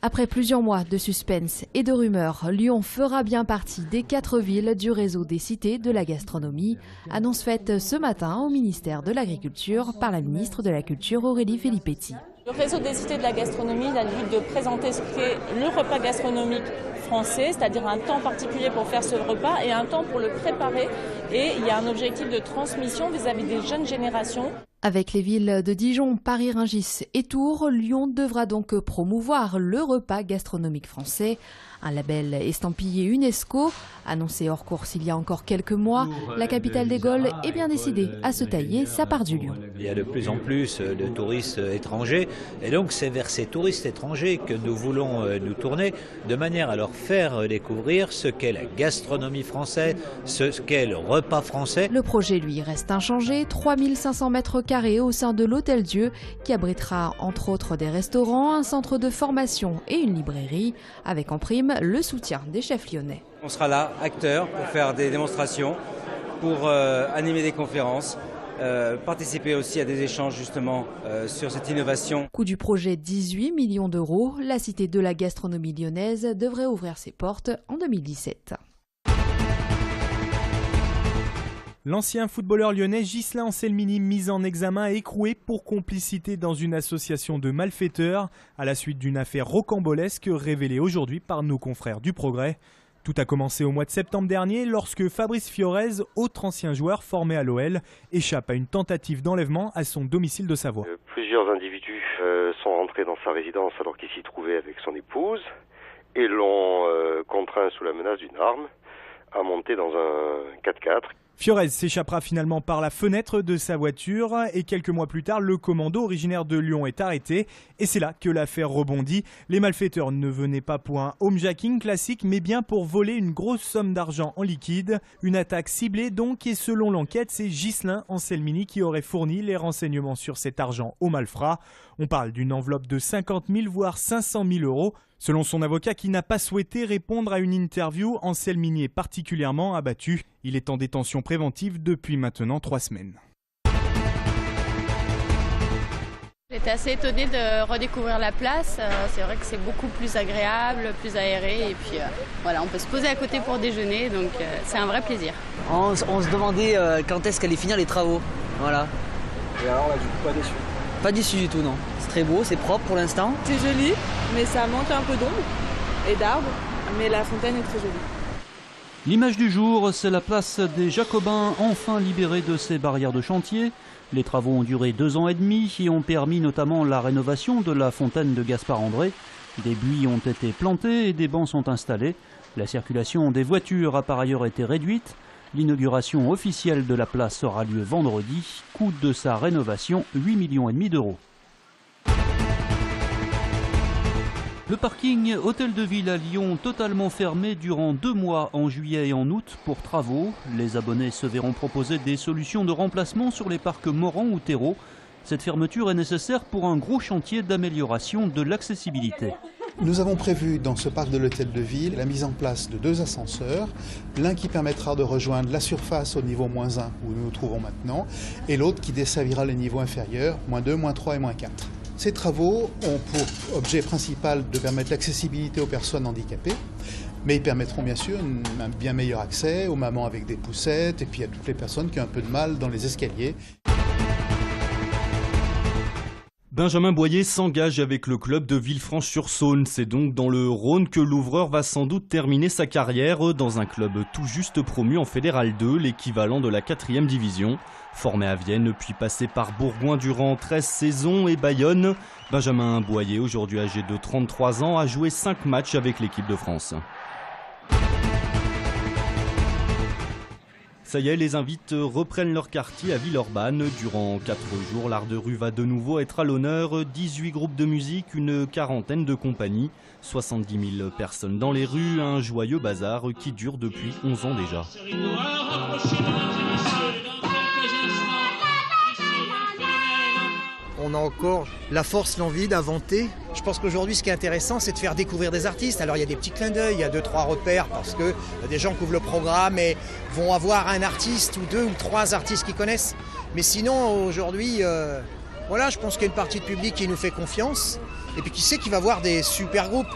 Après plusieurs mois de suspense et de rumeurs, Lyon fera bien partie des 4 villes du réseau des cités de la gastronomie. Annonce faite ce matin au ministère de l'Agriculture par la ministre de la Culture Aurélie Filippetti. Le réseau des cités de la gastronomie a le but de présenter ce qu'est le repas gastronomique français, c'est-à-dire un temps particulier pour faire ce repas et un temps pour le préparer. Et il y a un objectif de transmission vis-à-vis des jeunes générations. Avec les villes de Dijon, Paris, Rungis et Tours, Lyon devra donc promouvoir le repas gastronomique français. Un label estampillé UNESCO, annoncé hors course il y a encore quelques mois, la capitale des Gaules est bien décidée à se tailler sa part du lion. Il y a de plus en plus de touristes étrangers et donc c'est vers ces touristes étrangers que nous voulons nous tourner de manière à leur faire découvrir ce qu'est la gastronomie française, ce qu'est le repas français. Le projet lui reste inchangé, 3500 mètres carrés au sein de l'Hôtel Dieu qui abritera entre autres des restaurants, un centre de formation et une librairie avec en prime le soutien des chefs lyonnais. On sera là, acteurs, pour faire des démonstrations, pour animer des conférences, participer aussi à des échanges justement sur cette innovation. Coût du projet 18 millions d'euros, la cité de la gastronomie lyonnaise devrait ouvrir ses portes en 2017. L'ancien footballeur lyonnais Ghislain Anselmini, mis en examen, écroué pour complicité dans une association de malfaiteurs à la suite d'une affaire rocambolesque révélée aujourd'hui par nos confrères du Progrès. Tout a commencé au mois de septembre dernier lorsque Fabrice Fiorez, autre ancien joueur formé à l'OL, échappe à une tentative d'enlèvement à son domicile de Savoie. Plusieurs individus sont rentrés dans sa résidence alors qu'il s'y trouvait avec son épouse et l'ont contraint sous la menace d'une arme à monter dans un 4x4. Fiorez s'échappera finalement par la fenêtre de sa voiture et quelques mois plus tard, le commando originaire de Lyon est arrêté. Et c'est là que l'affaire rebondit. Les malfaiteurs ne venaient pas pour un homejacking classique, mais bien pour voler une grosse somme d'argent en liquide. Une attaque ciblée donc, et selon l'enquête, c'est Ghislain Anselmini qui aurait fourni les renseignements sur cet argent aux malfrats. On parle d'une enveloppe de 50 000 voire 500 000 euros. Selon son avocat qui n'a pas souhaité répondre à une interview, Anselmini est particulièrement abattu. Il est en détention préventive depuis maintenant 3 semaines. J'étais assez étonnée de redécouvrir la place. C'est vrai que c'est beaucoup plus agréable, plus aéré. Et puis voilà, on peut se poser à côté pour déjeuner, donc c'est un vrai plaisir. On se demandait quand est-ce qu'allaient finir les travaux. Voilà. Et alors là, du coup, pas déçu? Pas déçu du tout, non. C'est très beau, c'est propre pour l'instant. C'est joli, mais ça manque un peu d'ombre et d'arbres, mais la fontaine est très jolie. L'image du jour, c'est la place des Jacobins, enfin libérée de ses barrières de chantier. Les travaux ont duré 2 ans et demi et ont permis notamment la rénovation de la fontaine de Gaspard André. Des buis ont été plantés et des bancs sont installés. La circulation des voitures a par ailleurs été réduite. L'inauguration officielle de la place aura lieu vendredi. Coût de sa rénovation, 8,5 millions d'euros. Le parking Hôtel de Ville à Lyon totalement fermé durant 2 mois en juillet et en août pour travaux. Les abonnés se verront proposer des solutions de remplacement sur les parcs Morand ou Terreau. Cette fermeture est nécessaire pour un gros chantier d'amélioration de l'accessibilité. Nous avons prévu dans ce parc de l'Hôtel de Ville la mise en place de 2 ascenseurs, l'un qui permettra de rejoindre la surface au niveau -1 où nous nous trouvons maintenant et l'autre qui desservira les niveaux inférieurs, -2, -3 et -4. Ces travaux ont pour objet principal de permettre l'accessibilité aux personnes handicapées, mais ils permettront bien sûr un bien meilleur accès aux mamans avec des poussettes et puis à toutes les personnes qui ont un peu de mal dans les escaliers. Benjamin Boyer s'engage avec le club de Villefranche-sur-Saône. C'est donc dans le Rhône que l'ouvreur va sans doute terminer sa carrière dans un club tout juste promu en Fédéral 2, l'équivalent de la 4e division. Formé à Vienne, puis passé par Bourgoin durant 13 saisons et Bayonne, Benjamin Boyer, aujourd'hui âgé de 33 ans, a joué 5 matchs avec l'équipe de France. Ça y est, les invites reprennent leur quartier à Villeurbanne. Durant 4 jours, l'art de rue va de nouveau être à l'honneur. 18 groupes de musique, une quarantaine de compagnies, 70 000 personnes dans les rues, un joyeux bazar qui dure depuis 11 ans déjà. On a encore la force, l'envie d'inventer. Je pense qu'aujourd'hui, ce qui est intéressant, c'est de faire découvrir des artistes. Alors, il y a des petits clins d'œil, il y a 2-3 repères, parce que des gens qui ouvrent le programme et vont avoir un artiste ou 2 ou 3 artistes qu'ils connaissent. Mais sinon, aujourd'hui, Voilà, je pense qu'il y a une partie de public qui nous fait confiance et puis qui sait qu'il va voir des super groupes.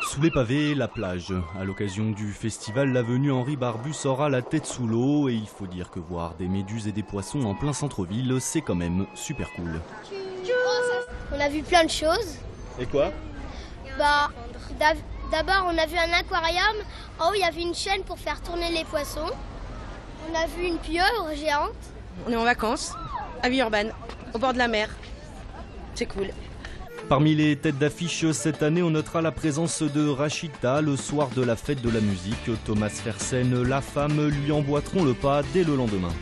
Sous les pavés, la plage. À l'occasion du festival, l'avenue Henri Barbus aura la tête sous l'eau et il faut dire que voir des méduses et des poissons en plein centre-ville, c'est quand même super cool. On a vu plein de choses. Et quoi? D'abord, on a vu un aquarium. En haut, il y avait une chaîne pour faire tourner les poissons. On a vu une pieuvre géante. On est en vacances à Villeurbanne, au bord de la mer. C'est cool. Parmi les têtes d'affiche cette année, on notera la présence de Rachida le soir de la fête de la musique. Thomas Fersen, La Femme lui emboîteront le pas dès le lendemain.